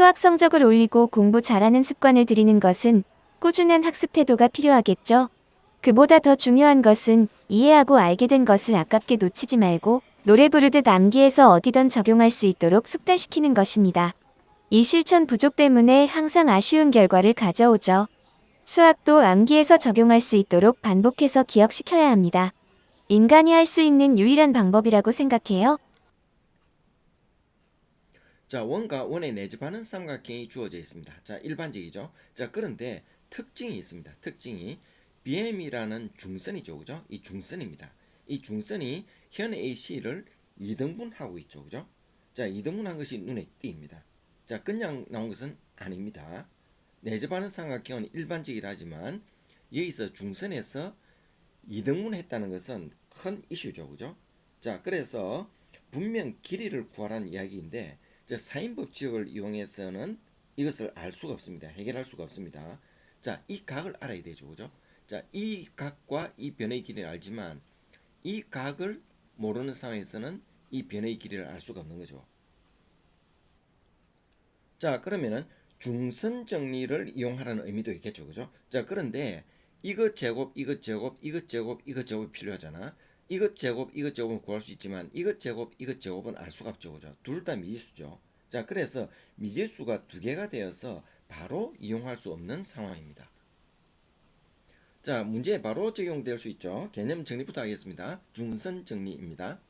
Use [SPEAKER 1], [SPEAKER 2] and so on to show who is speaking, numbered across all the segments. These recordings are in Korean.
[SPEAKER 1] 수학 성적을 올리고 공부 잘하는 습관을 들이는 것은 꾸준한 학습 태도가 필요하겠죠. 그보다 더 중요한 것은 이해하고 알게 된 것을 아깝게 놓치지 말고 노래 부르듯 암기해서 어디든 적용할 수 있도록 숙달시키는 것입니다. 이 실천 부족 때문에 항상 아쉬운 결과를 가져오죠. 수학도 암기해서 적용할 수 있도록 반복해서 기억시켜야 합니다. 인간이 할 수 있는 유일한 방법이라고 생각해요.
[SPEAKER 2] 자, 원과 원의 내집하는 삼각형이 주어져 있습니다. 자, 일반적이죠. 자, 그런데 특징이 있습니다. 특징이 BM이라는 중선이죠. 그죠? 이 중선입니다. 이 중선이 현 AC를 2등분하고 있죠. 그죠? 자, 2등분한 것이 눈에 띕니다. 자, 그냥 나온 것은 아닙니다. 내집하는 삼각형은 일반적이라지만 여기서 중선에서 2등분 했다는 것은 큰 이슈죠. 그죠? 자, 그래서 분명 길이를 구하라는 이야기인데 사인 법칙을 이용해서는 이것을 알 수가 없습니다. 해결할 수가 없습니다. 자, 이 각을 알아야 되죠. 그죠? 자, 이 각과 이 변의 길이를 알지만 이 각을 모르는 상황에서는 이 변의 길이를 알 수가 없는 거죠. 자, 그러면은 중선 정리를 이용하라는 의미도 있겠죠. 그죠? 자, 그런데 이것 제곱, 이것 제곱, 이것 제곱, 이것 제곱이 필요하잖아. 이것 제곱, 이것 제곱은 구할 수 있지만 이것 제곱, 이것 제곱은 알 수가 없죠. 그죠? 둘 다 미지수죠. 자, 그래서 미지수가 두 개가 되어서 바로 이용할 수 없는 상황입니다. 자, 문제에 바로 적용될 수 있죠. 개념 정리부터 하겠습니다. 중선 정리입니다.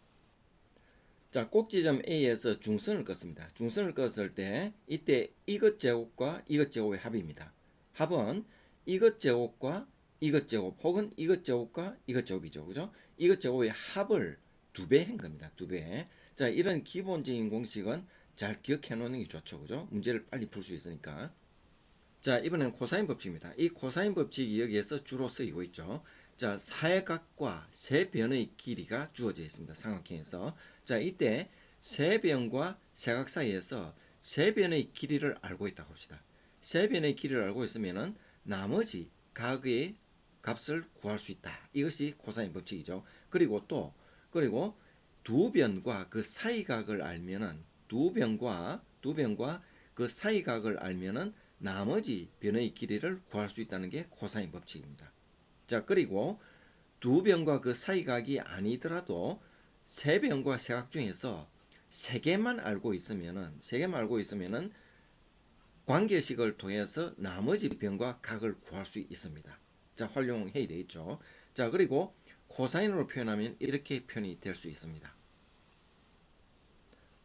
[SPEAKER 2] 자, 꼭지점 A에서 중선을 껐습니다. 중선을 껐을 때 이때 이것 제곱과 이것 제곱의 합입니다. 합은 이것 제곱과 이것 제곱 혹은 이것 제곱과 이것 제곱이죠. 그죠? 이것 제곱의 합을 두 배 한 겁니다. 두 배. 자, 이런 기본적인 공식은 잘 기억해 놓는 게 좋죠. 그죠? 문제를 빨리 풀 수 있으니까. 자, 이번에는 코사인 법칙입니다. 이 코사인 법칙이 여기에서 주로 쓰이고 있죠. 자, 사각과 세 변의 길이가 주어져 있습니다. 삼각형에서. 자, 이때 세 변과 사각 사이에서 세 변의 길이를 알고 있다고 합시다. 세 변의 길이를 알고 있으면은 나머지 각의 값을 구할 수 있다. 이것이 코사인 법칙이죠. 그리고 두 변과 그 사이각을 알면은 두 변과 그 사이각을 알면은 나머지 변의 길이를 구할 수 있다는 게 코사인 법칙입니다. 자, 그리고 두 변과 그 사이각이 아니더라도 세 변과 세 각 중에서 세 개만 알고 있으면은 관계식을 통해서 나머지 변과 각을 구할 수 있습니다. 자, 활용해야 되겠죠. 자, 그리고 코사인으로 표현하면 이렇게 표현이 될 수 있습니다.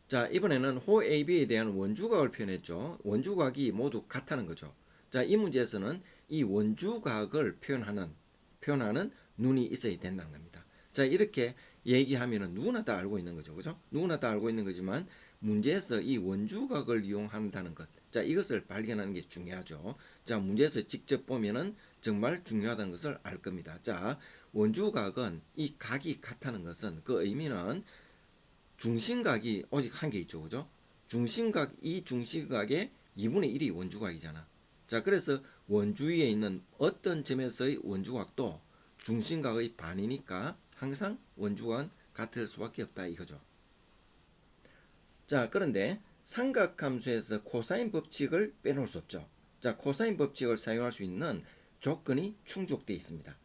[SPEAKER 2] 자, 이번에는 호 AB에 대한 원주각을 표현했죠. 원주각이 모두 같다는 거죠. 자, 이 문제에서는 이 원주각을 표현하는 눈이 있어야 된다는 겁니다. 자, 이렇게 얘기하면은 누구나 다 알고 있는 거죠. 그죠? 누구나 다 알고 있는 거지만 문제에서 이 원주각을 이용한다는 것. 자, 이것을 발견하는 게 중요하죠. 자, 문제에서 직접 보면은 정말 중요하다는 것을 알 겁니다. 자, 원주각은 이 각이 같다는 것은 그 의미는 중심각이 오직 한 개 있죠. 그죠? 이 중심각의 2분의 1이 원주각이잖아. 자, 그래서 원주위에 있는 어떤 점에서의 원주각도 중심각의 반이니까 항상 원주각은 같을 수밖에 없다 이거죠. 자, 그런데 삼각함수에서 코사인 법칙을 빼놓을 수 없죠. 자, 코사인 법칙을 사용할 수 있는 조건이 충족되어 있습니다.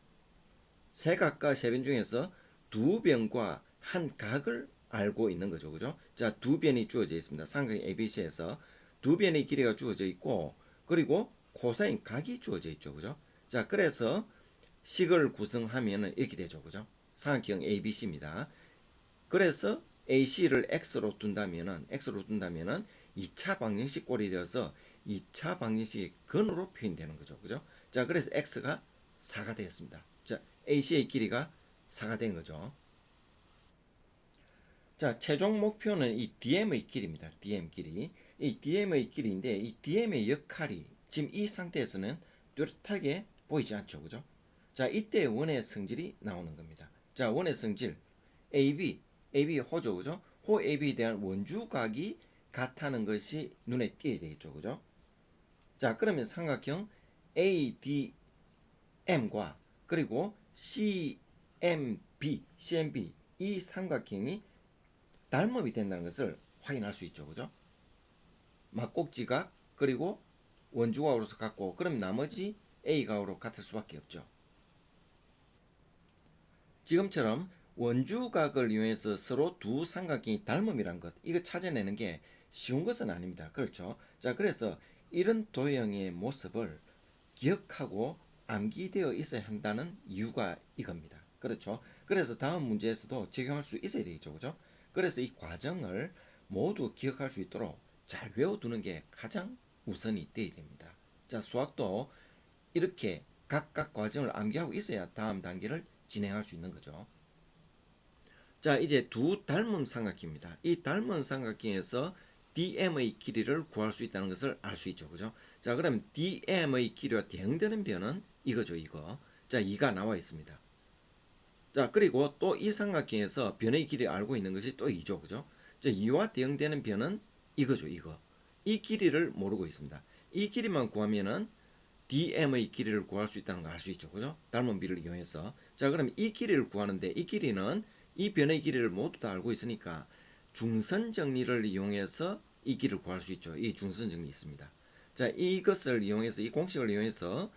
[SPEAKER 2] 세 각과 세 변 중에서 두 변과 한 각을 알고 있는 거죠. 그죠? 자, 두 변이 주어져 있습니다. 삼각형 ABC에서 두 변의 길이가 주어져 있고 그리고 코사인 각이 주어져 있죠. 그죠? 자, 그래서 식을 구성하면 이렇게 되죠. 그죠? 삼각형 ABC입니다. 그래서 AC를 X로 둔다면은 2차 방정식 꼴이 되어서 2차 방정식의 근으로 표현되는 거죠. 그죠? 자, 그래서 X가 4가 되었습니다. 자, AC의 길이가 4가 된 거죠. 자, 최종 목표는 이 DM의 길입니다. DM 길이. 이 DM의 길인데 이 DM의 역할이 지금 이 상태에서는 뚜렷하게 보이지 않죠. 그죠? 자, 이때 원의 성질이 나오는 겁니다. 자, 원의 성질 AB 호죠. 그죠? 호 AB에 대한 원주각이 같다는 것이 눈에 띄어야 되겠죠. 그죠? 자, 그러면 삼각형 ADM과 그리고 CMB 이 삼각형이 닮음이 된다는 것을 확인할 수 있죠. 그죠? 막곡지각 그리고 원주각으로서 같고 그럼 나머지 A각으로 같을 수밖에 없죠. 지금처럼 원주각을 이용해서 서로 두 삼각형이 닮음이란 것 이거 찾아내는 게 쉬운 것은 아닙니다. 그렇죠? 자, 그래서 이런 도형의 모습을 기억하고 암기되어 있어야 한다는 이유가 이겁니다. 그렇죠? 그래서 다음 문제에서도 적용할 수 있어야 되겠죠. 그죠? 그래서 이 과정을 모두 기억할 수 있도록 잘 외워두는 게 가장 우선이 되어야 됩니다. 자, 수학도 이렇게 각각 과정을 암기하고 있어야 다음 단계를 진행할 수 있는 거죠. 자, 이제 두 닮은 삼각형입니다. 이 닮은 삼각형에서 DM의 길이를 구할 수 있다는 것을 알 수 있죠. 그죠? 자, 그럼 DM의 길이와 대응되는 변은 이거죠, 이거. 자, 2가 나와 있습니다. 자, 그리고 또 이 삼각형에서 변의 길이 알고 있는 것이 또 2죠. 그죠? 자, 2와 대응되는 변은 이거죠, 이거. 이 길이를 모르고 있습니다. 이 길이만 구하면은 DM의 길이를 구할 수 있다는 걸 알 수 있죠. 그죠? 닮은 비를 이용해서. 자, 그럼 이 길이를 구하는데 이 길이는 이 변의 길이를 모두 다 알고 있으니까 중선 정리를 이용해서 이 길이를 구할 수 있죠. 이 중선 정리 있습니다. 자, 이것을 이용해서 이 공식을 이용해서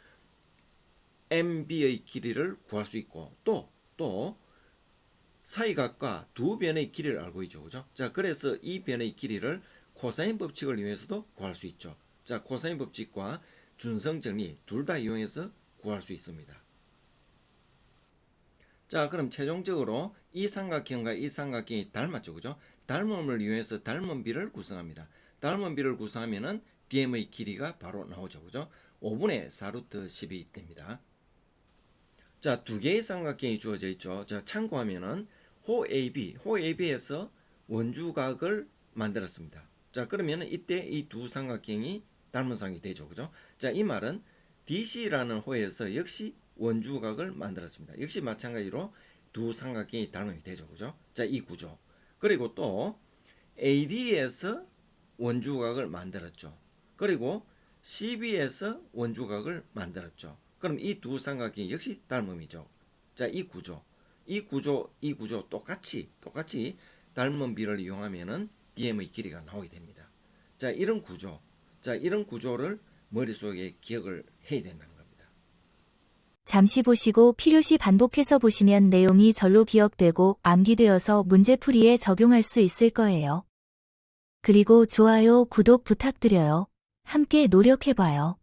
[SPEAKER 2] MB의 길이를 구할 수 있고 또 사이각과 두 변의 길이를 알고 있죠. 그죠? 자, 그래서 이 변의 길이를 코사인 법칙을 이용해서도 구할 수 있죠. 자, 코사인 법칙과 준성 정리 둘 다 이용해서 구할 수 있습니다. 자, 그럼 최종적으로 이 삼각형과 이 삼각형이 닮았죠. 그죠? 닮음을 이용해서 닮은비를 구성합니다. 닮은비를 구성하면은 DM의 길이가 바로 나오죠. 그죠? 5분의 4루트 10이 됩니다. 자, 두 개의 삼각형이 주어져 있죠. 자, 참고하면은 호 AB에서 원주각을 만들었습니다. 자, 그러면은 이때 이 두 삼각형이 닮은 삼각형이 되죠. 그죠? 자, 이 말은 DC라는 호에서 역시 원주각을 만들었습니다. 역시 마찬가지로 두 삼각형이 닮음이 되죠. 그죠? 자, 이 구조. 그리고 또 AD에서 원주각을 만들었죠. 그리고 CB에서 원주각을 만들었죠. 그럼 이 두 삼각형이 역시 닮음이죠. 자, 이 구조 똑같이 닮은 비를 이용하면은 DM의 길이가 나오게 됩니다. 자, 이런 구조를 머릿속에 기억을 해야 된다는 겁니다.
[SPEAKER 3] 잠시 보시고 필요시 반복해서 보시면 내용이 절로 기억되고 암기되어서 문제풀이에 적용할 수 있을 거예요. 그리고 좋아요, 구독 부탁드려요. 함께 노력해봐요.